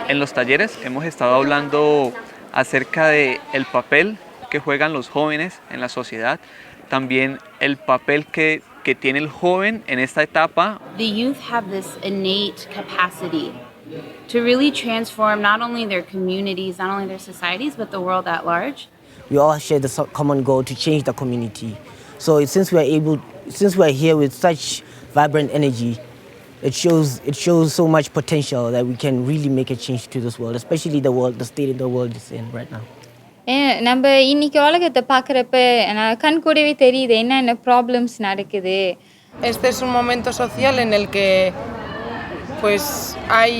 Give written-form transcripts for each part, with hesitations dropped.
En los talleres hemos estado hablando acerca de el papel que juegan los jóvenes en la sociedad, también el papel que tiene el joven en esta etapa. The youth have this innate capacity to really transform not only their communities, not only their societies, but the world at large. We all share the common goal to change the community. So since we're here with such vibrant energy, it shows so much potential that we can really make a change to this world, especially the state the world is in right now. நம்ம இன்னைக்கு உலகத்தை பார்க்குறப்ப கண் கூடவே தெரியுது என்னென்ன problems நடக்குது. Este es un momento social en el que pues hay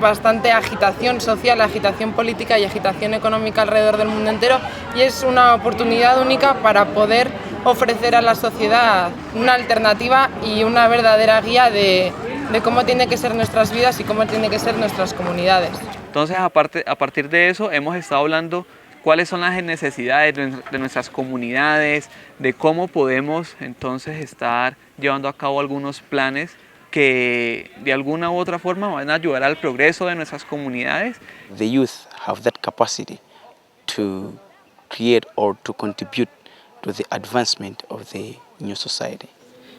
bastante agitación social, agitación política y agitación económica alrededor del mundo entero y es una oportunidad única para poder ofrecer a la sociedad una alternativa y una verdadera guía de cómo tienen que ser nuestras vidas y cómo tienen que ser nuestras comunidades. Entonces, a partir de eso, hemos estado hablando cuáles son las necesidades de nuestras comunidades, de cómo podemos entonces estar llevando a cabo algunos planes que de alguna u otra forma van a ayudar al progreso de nuestras comunidades. The youth have that capacity to create or to contribute to the advancement of the new society.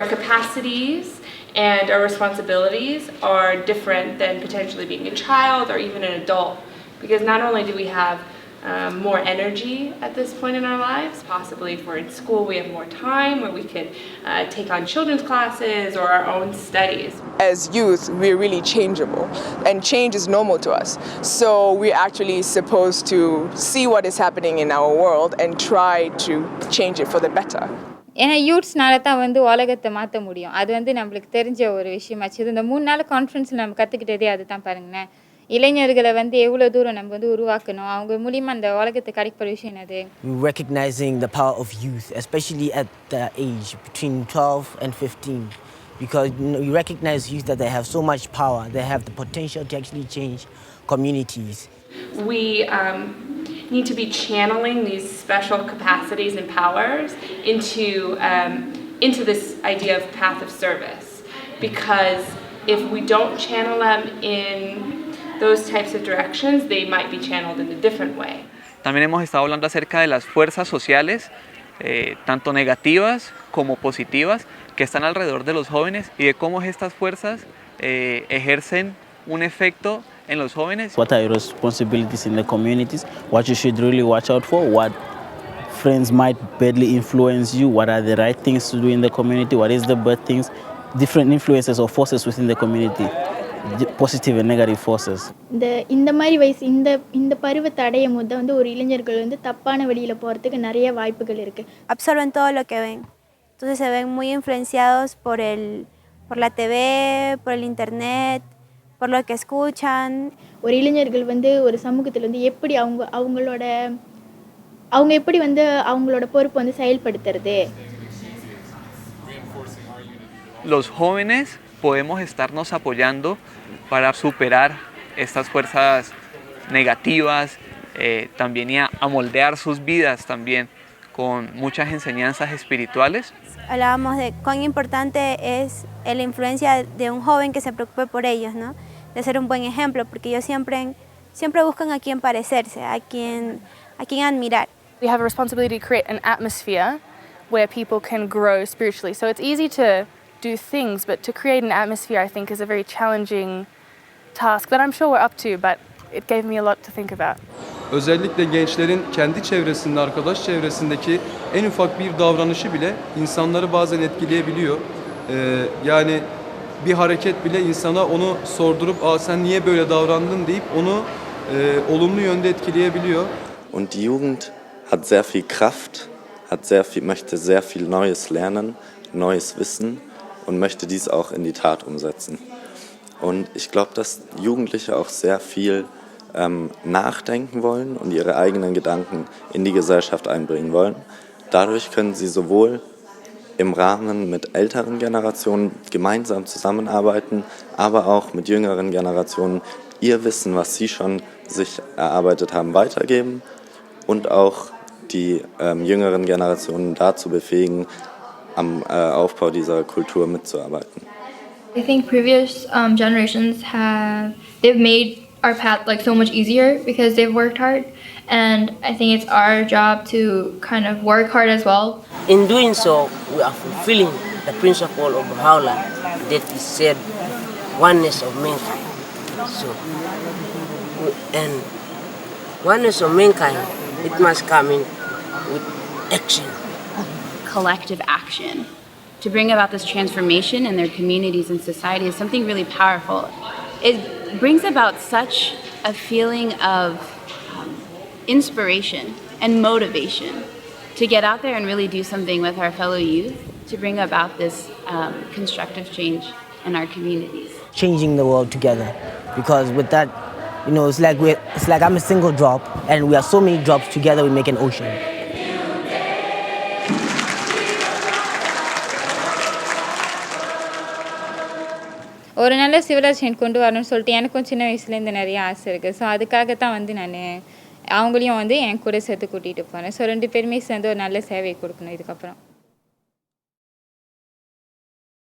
Our capacities and our responsibilities are different than potentially being a child or even an adult, because not only do we have more energy at this point in our lives, possibly if we're in school we have more time where we can take on children's classes or our own studies. As youth, we're really changeable and change is normal to us. So we're actually supposed to see what is happening in our world and try to change it for the better. ஏன்னா யூத்ஸ்னால தான் உலகத்தை மாற்ற முடியும். அது நம்மளுக்கு தெரிஞ்ச ஒரு விஷயமாச்சு. இந்த 3 நாள் கான்ஃபரன்ஸில் நம்ம கற்றுக்கிட்டதே அதுதான் பாருங்களேன். இளைஞர்களை எவ்வளோ தூரம் நம்ம உருவாக்கணும், அவங்க மூலியமா அந்த உலகத்தை கிடைக்கிற விஷயம் என்னது. Recognizing the power of youth, especially at the age between 12 and 15, because you recognize youth that they have so much power, they have the potential to actually change communities. We need to be channeling these special capacities and powers into this idea of path of service, because if we don't channel them in those types of directions, they might be channeled in a different way. También hemos estado hablando acerca de las fuerzas sociales, tanto negativas como positivas, que están alrededor de los jóvenes y de cómo estas fuerzas ejercen un efecto en los jóvenes. What are your responsibilities in the communities? What you should really watch out for? What friends might badly influence you? What are the right things to do in the community? What is the bad things? Different influences or forces within the community, positive and negative forces. இந்த மாதிரி வயசு இந்த பருவத்தை அடையும் போது ஒரு இளைஞர்கள் தப்பான வழியில் போகிறதுக்கு நிறைய வாய்ப்புகள் இருக்குது. Absorben todo lo que ven. Entonces se ven muy influenciados por la TV, por el internet, por lo que escuchan. ஒரு இளைஞர்கள் ஒரு சமூகத்தில் எப்படி அவங்க எப்படி அவங்களோட பொறுப்பு செயல்படுத்துறது. Los jóvenes podemos estarnos apoyando para superar estas fuerzas negativas, también y a moldear sus vidas también con muchas enseñanzas espirituales. Hablábamos de cuán importante es la influencia de un joven que se preocupe por ellos, ¿no? De ser un buen ejemplo, porque ellos siempre buscan a quien parecerse, a quien admirar. We have a responsibility to create an atmosphere where people can grow spiritually. So it's easy to do things, but to create an atmosphere, I think, is a very challenging task that I'm sure we're up to, but it gave me a lot to think about. Özellikle gençlerin kendi çevresinde, arkadaş çevresindeki en ufak bir davranışı bile insanları bazen etkileyebiliyor. Yani bir hareket bile insana onu sordurup sen niye böyle davrandın deyip onu olumlu yönde etkileyebiliyor. Und die Jugend hat sehr viel Kraft, möchte sehr viel Neues lernen, neues Wissen und möchte dies auch in die Tat umsetzen. Und ich glaube, dass Jugendliche auch sehr viel nachdenken wollen und ihre eigenen Gedanken in die Gesellschaft einbringen wollen. Dadurch können sie sowohl im Rahmen mit älteren Generationen gemeinsam zusammenarbeiten, aber auch mit jüngeren Generationen ihr Wissen, was sie schon sich erarbeitet haben, weitergeben und auch die jüngeren Generationen dazu befähigen, am Aufbau dieser Kultur mitzuarbeiten. I think previous generations they've made our path like so much easier because they've worked hard, and I think it's our job to kind of work hard as well. In doing so, we are fulfilling the principle of Baha'i that is said oneness of mankind. So, and oneness of mankind, it must come in with action. Collective action to bring about this transformation in their communities and society is something really powerful. It brings about such a feeling of inspiration and motivation to get out there and really do something with our fellow youth to bring about this constructive change in our communities. Changing the world together, because with that, it's like I'm a single drop, and we are so many drops together we make an ocean. ஒரு நல்ல civilisation கொண்டு வரணும்னு சொல்லிட்டு எனக்கும் சின்ன வயசுலேருந்து நிறைய ஆசை இருக்குது. ஸோ அதுக்காக தான் வந்து நான் அவங்களையும் வந்து என் கூட சேர்த்து கூட்டிகிட்டு போகிறேன். ஸோ 2 பேருமே சேர்ந்து ஒரு நல்ல சேவை கொடுக்கணும் இதுக்கப்புறம்.